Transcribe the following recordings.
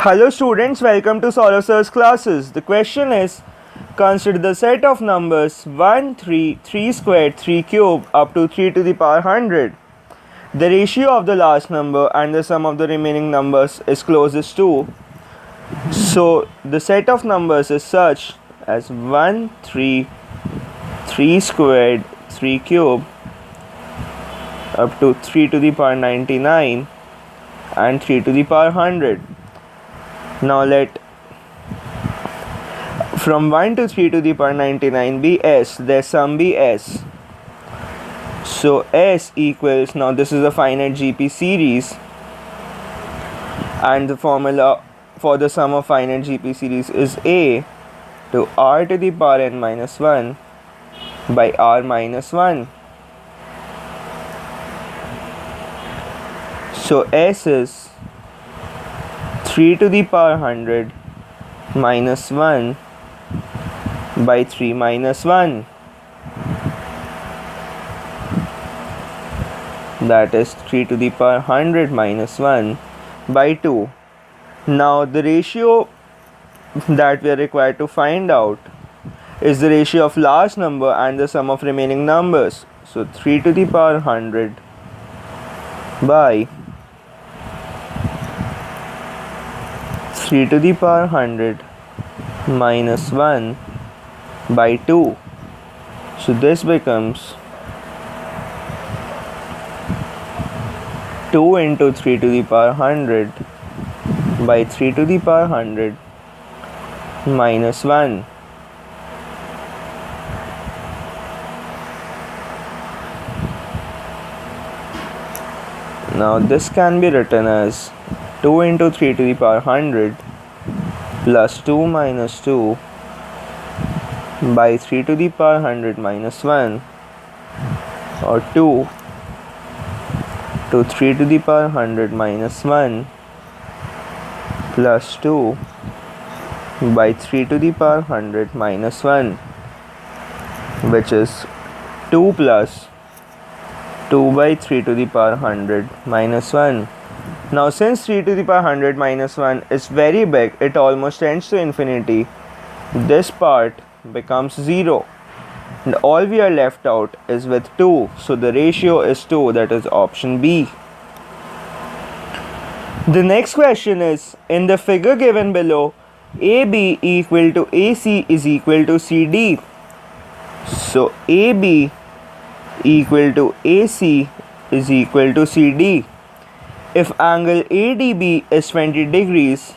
Hello students, welcome to SOURAV sir's classes. The question is, consider the set of numbers 1, 3, 3 squared, 3 cubed up to 3 to the power 100. The ratio of the last number and the sum of the remaining numbers is closest to. So the set of numbers is such as 1, 3, 3 squared, 3 cubed up to 3 to the power 99 and 3 to the power 100. Now let from 1 to 3 to the power 99 be S, their sum be S. So S equals, now this is a finite GP series, and the formula for the sum of finite GP series is A to R to the power n minus 1 by R minus 1. So S is 3 to the power 100 minus 1 by 3 minus 1. That is 3 to the power 100 minus 1 by 2. Now the ratio that we are required to find out is the ratio of last number and the sum of remaining numbers. So 3 to the power 100 by 3 to the power 100 minus 1 by 2. So this becomes 2 into 3 to the power 100 by 3 to the power 100 minus 1. Now this can be written as 2 into 3 to the power 100 plus 2 minus 2 by 3 to the power 100 minus 1, or 2 to 3 to the power 100 minus 1 plus 2 by 3 to the power 100 minus 1, which is 2 plus 2 by 3 to the power 100 minus 1. Now since 3 to the power 100 minus 1 is very big, it almost tends to infinity, this part becomes 0 and all we are left out is with 2. So the ratio is 2, that is option B. The next question is, in the figure given below, AB equal to AC is equal to CD. So AB equal to AC is equal to CD. If angle ADB is 20 degrees,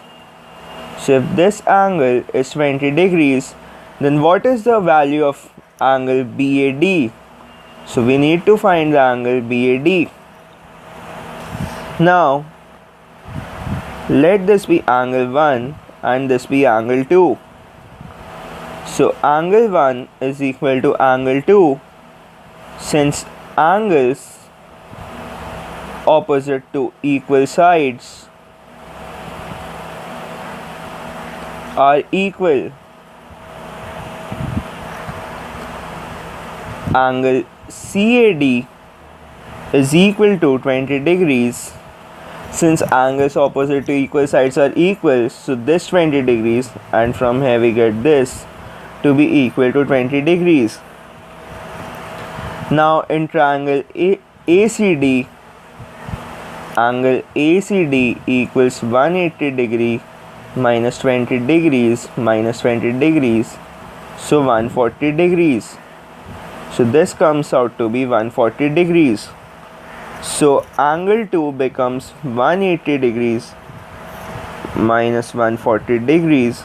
so if this angle is 20 degrees, then what is the value of angle BAD? So we need to find the angle BAD. Now let this be angle 1 and this be angle 2. So angle 1 is equal to angle 2, since angles opposite to equal sides are equal. Angle CAD is equal to 20 degrees. Since angles opposite to equal sides are equal, so this 20 degrees, and from here we get this to be equal to 20 degrees. Now in triangle ACD, angle ACD equals 180 degree minus 20 degrees minus 20 degrees, so 140 degrees. So this comes out to be 140 degrees. So angle 2 becomes 180 degrees minus 140 degrees,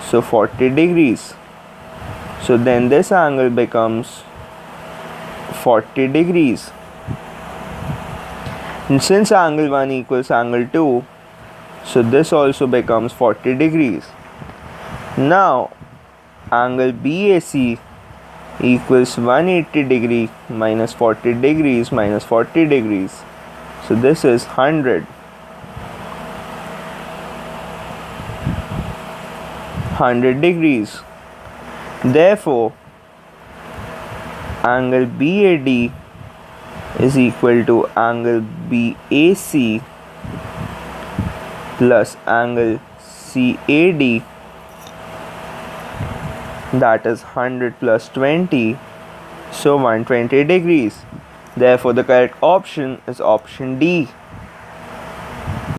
so 40 degrees. So then this angle becomes 40 degrees. And since angle 1 equals angle 2, so this also becomes 40 degrees. Now angle BAC equals 180 degree minus 40 degrees minus 40 degrees. So this is 100. 100 degrees. Therefore, angle BAD is equal to angle BAC plus angle CAD, that is 100 plus 20, so 120 degrees. Therefore, the correct option is option D.